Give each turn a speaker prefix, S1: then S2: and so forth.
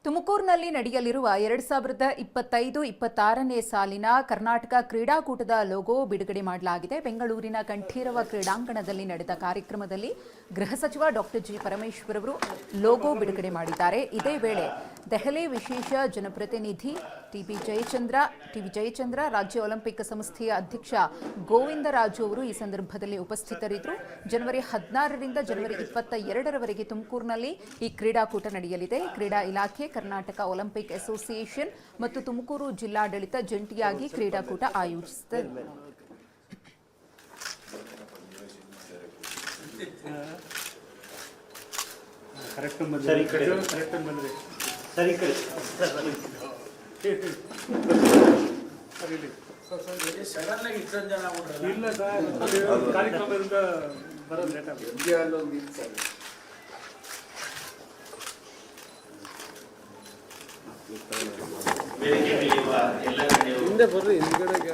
S1: ತುಮಕೂರಿನಲ್ಲಿ ನಡೆಯಲಿರುವ 2025-26ನೇ ಸಾಲಿನ ಕರ್ನಾಟಕ ಕ್ರೀಡಾಕೂಟದ ಲೋಗೋ ಬಿಡುಗಡೆ ಮಾಡಲಾಗಿದೆ. ಬೆಂಗಳೂರಿನ ಕಂಠೀರವ ಕ್ರೀಡಾಂಗಣದಲ್ಲಿ ನಡೆದ ಕಾರ್ಯಕ್ರಮದಲ್ಲಿ ಗೃಹ ಸಚಿವ ಡಾಕ್ಟರ್ ಜಿ ಪರಮೇಶ್ವರ್ ಅವರು ಲೋಗೋ ಬಿಡುಗಡೆ ಮಾಡಿದ್ದಾರೆ. ಇದೇ ವೇಳೆ ದೆಹಲಿ ವಿಶೇಷ ಜನಪ್ರತಿನಿಧಿ ಟಿವಿ ಜಯಚಂದ್ರ, ರಾಜ್ಯ ಒಲಿಂಪಿಕ್ ಸಂಸ್ಥೆಯ ಅಧ್ಯಕ್ಷ ಗೋವಿಂದರಾಜು ಅವರು ಈ ಸಂದರ್ಭದಲ್ಲಿ ಉಪಸ್ಥಿತರಿದ್ದರು. ಜನವರಿ 16ರಿಂದ ಜನವರಿ 22ರವರೆಗೆ ತುಮಕೂರಿನಲ್ಲಿ ಈ ಕ್ರೀಡಾಕೂಟ ನಡೆಯಲಿದೆ. ಕ್ರೀಡಾ ಇಲಾಖೆ, ಕರ್ನಾಟಕ ಒಲಿಂಪಿಕ್ ಅಸೋಸಿಯೇಷನ್ ಮತ್ತು ತುಮಕೂರು ಜಿಲ್ಲಾಡಳಿತ ಜಂಟಿಯಾಗಿ ಕ್ರೀಡಾಕೂಟ ಆಯೋಜಿಸಿದೆ.
S2: ಹಿಂದೆ ಬರ್ರಿ, ಹಿಂದ್ಗಡೆಗೆ